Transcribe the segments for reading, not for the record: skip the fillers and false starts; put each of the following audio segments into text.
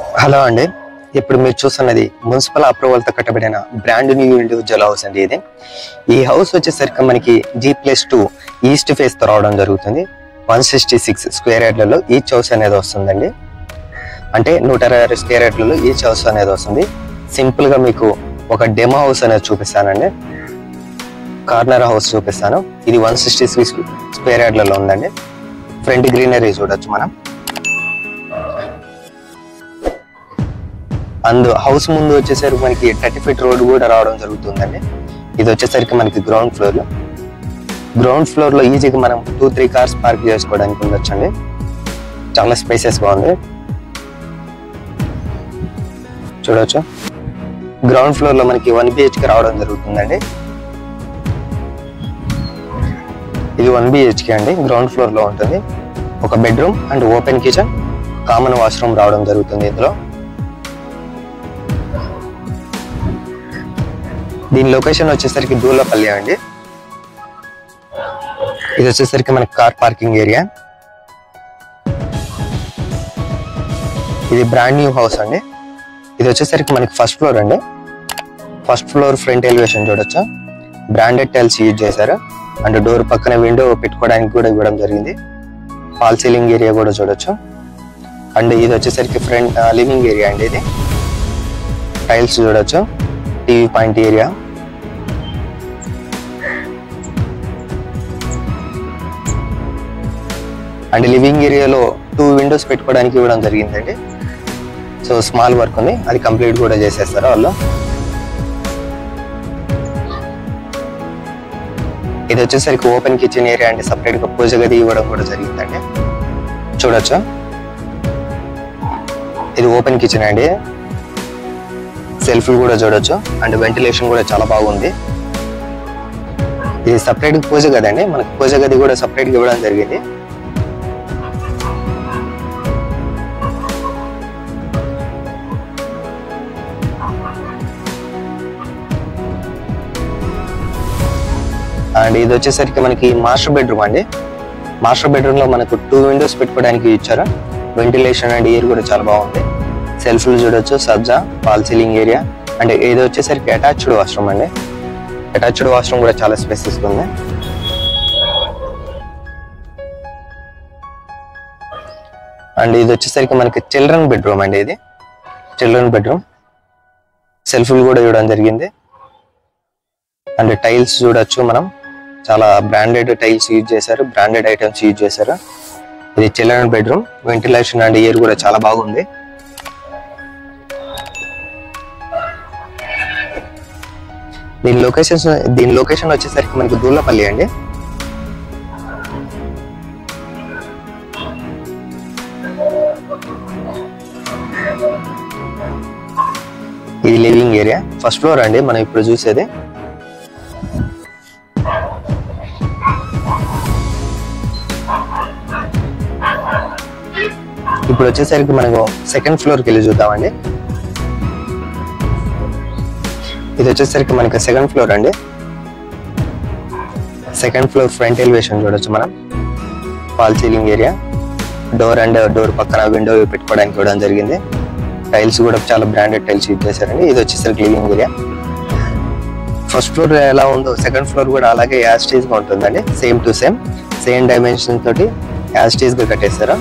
Hello అండి, ఇప్పుడు మీరు చూస్తున్నది మున్సిపల్ అప్రూవల్ తో కట్టబడిన బ్రాండ్ న్యూ ఇండివిజువల్ హౌస్ అండి. ఈ హౌస్ వచ్చేసరికి మనకి G+2 ఈస్ట్ ఫేస్ తో రావడం జరుగుతుంది. 166 స్క్వేర్ యార్డ్లలో ఈచ్ హౌస్ అనేది వస్తుందండి. అంటే 126 స్క్వేర్ యార్డ్లలో ఈచ్ హౌస్ అనేది వస్తుంది. సింపుల్ గా మీకు ఒక డెమో హౌస్ అనేది చూపిస్తానండి. కార్నర్ హౌస్ చూపిస్తాను. ఇది 166 స్క్వేర్ యార్డ్లలో ఉందండి. ఫ్రంట్ గ్రీనరీ చూడొచ్చు మనం. అండ్ హౌస్ ముందు వచ్చేసరికి మనకి 30 ఫీట్ రోడ్ కూడా రావడం జరుగుతుందండి. ఇది వచ్చేసరికి మనకి గ్రౌండ్ ఫ్లోర్ లో ఈజీగా మనం 2-3 కార్స్ పార్క్ చేసుకోవడానికి ఉండొచ్చండి. చాలా స్పేసెస్ గా ఉంది చూడొచ్చు. గ్రౌండ్ ఫ్లోర్ లో మనకి 1 BHK రావడం జరుగుతుందండి. ఇది 1 BHK అండి. గ్రౌండ్ ఫ్లోర్ లో ఉంటుంది. ఒక bedroom and open kitchen, common washroom రావడం జరుగుతుంది. ఇందులో దీని లొకేషన్ వచ్చేసరికి దూలపల్లి అండి. ఇది వచ్చేసరికి మనకి కార్ పార్కింగ్ ఏరియా. ఇది బ్రాండ్ న్యూ హౌస్ అండి. ఇది వచ్చేసరికి మనకి ఫస్ట్ ఫ్లోర్ అండి. ఫస్ట్ ఫ్లోర్ ఫ్రంట్ ఎలివేషన్ చూడొచ్చు. బ్రాండెడ్ టైల్స్ యూజ్ చేశారు. అండ్ డోర్ పక్కన విండో పెట్టుకోవడానికి కూడా ఇవ్వడం జరిగింది. ఫాల్ సీలింగ్ ఏరియా కూడా చూడొచ్చు. అండ్ ఇది వచ్చేసరికి ఫ్రంట్ లివింగ్ ఏరియా అండి. ఇది టైల్స్ చూడొచ్చు. TV point area. And living ఏరియాలో 2 విండోస్ పెట్టుకోవడానికి ఇవ్వడం జరిగిందండి. సో స్మాల్ వర్క్ ఉంది, అది కంప్లీట్ కూడా చేసేస్తారు వాళ్ళు. ఇది వచ్చేసరికి ఓపెన్ కిచెన్ ఏరియా అండి. సపరేట్ గా పూజ గది ఇవ్వడం కూడా జరిగిందండి. చూడొచ్చు. ఇది ఓపెన్ కిచెన్ అండి. సెల్ఫ్లు కూడా చూడొచ్చు. అండ్ వెంటిలేషన్ కూడా చాలా బాగుంది. ఇది సపరేట్ పూజ గది అండి. మనకు పూజ గది కూడా సపరేట్ గా ఇవ్వడం జరిగింది. అండ్ ఇది వచ్చేసరికి మనకి మాస్టర్ బెడ్రూమ్ అండి. మాస్టర్ బెడ్రూమ్ లో మనకు 2 విండోస్ పెట్టుకోవడానికి ఇచ్చారు. వెంటిలేషన్ అండ్ ఎయిర్ కూడా చాలా బాగుంది. సెల్ఫ్లు చూడొచ్చు. సబ్జా, ఫాల్ సీలింగ్ ఏరియా. అండ్ ఇది వచ్చేసరికి అటాచ్డ్ వాష్రూమ్ అండి. అటాచ్డ్ వాష్రూమ్ కూడా చాలా స్పేసెస్ ఉంది. అండ్ ఇది వచ్చేసరికి మనకి చిల్డ్రన్ బెడ్రూమ్ అండి. ఇది చిల్డ్రన్ బెడ్రూమ్. సెల్ఫ్లు కూడా ఇవ్వడం జరిగింది. అండ్ టైల్స్ చూడొచ్చు మనం. చాలా బ్రాండెడ్ టైల్స్ యూజ్ చేశారు. బ్రాండెడ్ ఐటమ్స్ యూజ్ చేశారు. ఇది children bedroom. Ventilation and air కూడా చాలా బాగుంది. దీని లొకేషన్ వచ్చేసరికి మనకి దూలపల్లి అండి. ఇది లివింగ్ ఏరియా. ఫస్ట్ ఫ్లోర్ అండి మనం ఇప్పుడు చూసేది. ఇప్పుడు వచ్చేసరికి మనకు సెకండ్ ఫ్లోర్కి వెళ్ళి చూద్దామండి. ఇది వచ్చేసరికి మనకి సెకండ్ ఫ్లోర్ అండి. సెకండ్ ఫ్లోర్ ఫ్రంట్ ఎలివేషన్ చూడొచ్చు మనం. Fall ceiling area. డోర్ పక్కన విండో పెట్టుకోవడానికి ఇవ్వడం జరిగింది. టైల్స్ కూడా చాలా బ్రాండెడ్ టైల్స్ యూజ్ చేశారండి. ఇది వచ్చేసరికి లివింగ్ ఏరియా. ఫస్ట్ ఫ్లోర్ ఎలా ఉందో సెకండ్ ఫ్లోర్ కూడా అలాగే యాజ్ టీజ్ గా ఉంటుందండి. సేమ్ డైమెన్షన్ తోటి యాజ్ టీజ్ గా కట్టేశారు.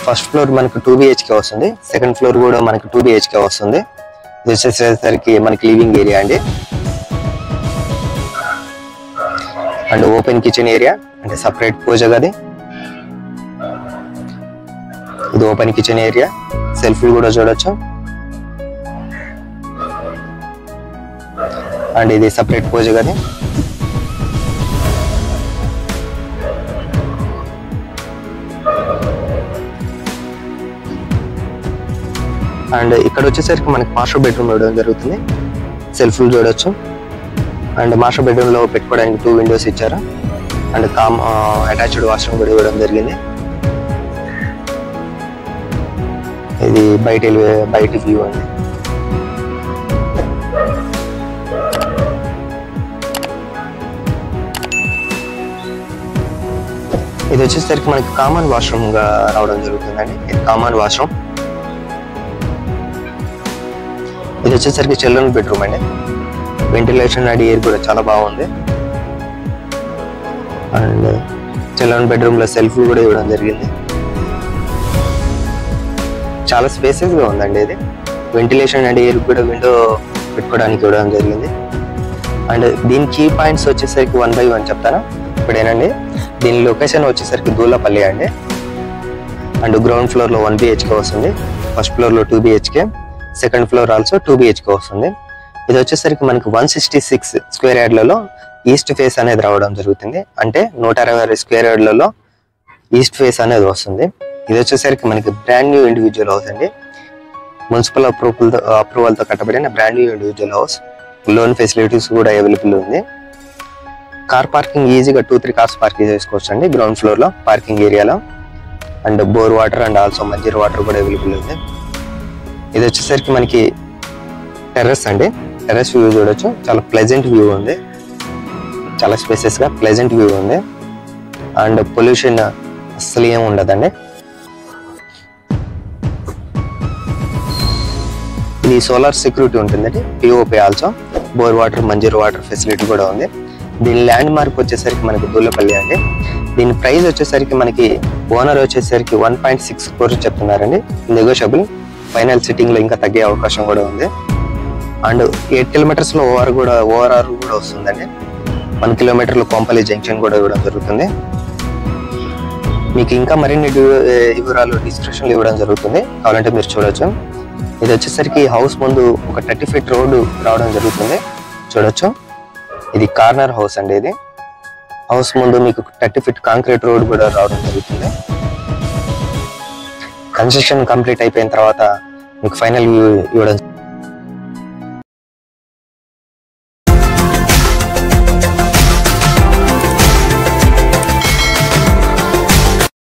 ఫస్ట్ ఫ్లోర్ మనకు 2 BHK వస్తుంది. సెకండ్ ఫ్లోర్ కూడా మనకు 2 BHK వస్తుంది. ఇది వచ్చేసరికి మనకి లివింగ్ ఏరియా అండి. అండ్ ఓపెన్ కిచెన్ ఏరియా అంటే సపరేట్ పూజ గది. ఇది ఓపెన్ కిచెన్ ఏరియా. సెల్ఫ్లు కూడా చూడొచ్చు. అండ్ ఇది సపరేట్ పూజ గది. అండ్ ఇక్కడ వచ్చేసరికి మనకి మాస్టర్ బెడ్రూమ్ ఇవ్వడం జరుగుతుంది. సెల్ఫ్లు చూడొచ్చు. అండ్ మాస్టర్ బెడ్రూమ్ లో పెట్టుకోవడానికి 2 విండోస్ ఇచ్చారు. అండ్ అటాచ్డ్ వాష్రూమ్ కూడా ఇవ్వడం జరిగింది. ఇది బయట వ్యూ అండి. ఇది వచ్చేసరికి మనకి కామన్ వాష్రూమ్ గా రావడం జరుగుతుందండి. ఇది కామన్ వాష్రూమ్. వచ్చేసరికి చిల్డ్రన్ బెడ్రూమ్ అండి. వెంటిలేషన్ అండ్ ఎయిర్ కూడా చాలా బాగుంది. అండ్ చిల్డ్రన్ బెడ్రూమ్ లో సెల్ఫ్ కూడా ఇవ్వడం జరిగింది. చాలా స్పేసెస్ గా ఉందండి ఇది. వెంటిలేషన్ అండ్ ఎయిర్ కూడా విండో పెట్టుకోవడానికి ఇవ్వడం జరిగింది. అండ్ దీని కీ పాయింట్స్ వచ్చేసరికి 1 by 1 చెప్తాను ఇప్పుడేనండి. దీని లొకేషన్ వచ్చేసరికి దూలపల్లి అండి. అండ్ గ్రౌండ్ ఫ్లోర్ లో 1 BHK వస్తుంది, ఫస్ట్ ఫ్లోర్ లో 2 BHK, second floor also 2 BHK వస్తుంది. ఇది వచ్చేసరికి మనకి 166 స్క్వేర్ యార్డ్లలో ఈస్ట్ ఫేస్ అనేది రావడం జరుగుతుంది. అంటే 160 స్క్వేర్ యార్డ్లలో ఈస్ట్ ఫేస్ అనేది వస్తుంది. ఇది వచ్చేసరికి మనకి బ్రాండ్ న్యూ ఇండివిజువల్ హౌస్ అండి. మున్సిపల్ అప్రూవల్తో కట్టబడిన brand new individual house. Loan facilities కూడా అవైలబుల్ ఉంది. కార్ పార్కింగ్ ఈజీగా 2-3 కార్స్ పార్కింగ్ చేసుకోవచ్చు అండి గ్రౌండ్ ఫ్లోర్ లో పార్కింగ్ ఏరియాలో. And bore water and also Manjira water కూడా అవైలబుల్ ఉంది. ఇది వచ్చేసరికి మనకి టెర్రస్ అండి. టెర్రస్ వ్యూ చూడొచ్చు, చాలా ప్లెజెంట్ వ్యూ ఉంది. చాలా స్పేసెస్ గా ప్లెజెంట్ వ్యూ ఉంది. అండ్ పొల్యూషన్ అస్సలు ఏమి ఉండదండి. ఇది సోలార్ సెక్యూరిటీ ఉంటుందండి, POP also. Bore water Manjira water facility కూడా ఉంది. దీని ల్యాండ్ మార్క్ వచ్చేసరికి మనకి దూలపల్లి అండి. దీని ప్రైస్ వచ్చేసరికి మనకి ఓనర్ వచ్చేసరికి 1.6 crores చెప్తున్నారండి. నెగోషియబుల్, ఫైనల్ సిట్టింగ్ లో ఇంకా తగ్గే అవకాశం కూడా ఉంది. అండ్ 8 kilometers లో ఓఆర్ఆర్ కూడా వస్తుందండి. 1 kilometer లో కొంపల్లి జంక్షన్ కూడా ఇవ్వడం జరుగుతుంది. మీకు ఇంకా మరిన్ని వివరాలు డిస్క్రిప్షన్ లో ఇవ్వడం జరుగుతుంది, కావాలంటే మీరు చూడొచ్చు. ఇది వచ్చేసరికి హౌస్ ముందు ఒక 30 feet రోడ్డు రావడం జరుగుతుంది, చూడొచ్చు. ఇది కార్నర్ హౌస్ అండి. ఇది హౌస్ ముందు మీకు 30 feet కాంక్రీట్ రోడ్ కూడా రావడం జరుగుతుంది. కన్స్ట్రక్షన్ కంప్లీట్ అయిపోయిన తర్వాత మీకు ఫైనల్ వ్యూ ఇవ్వడం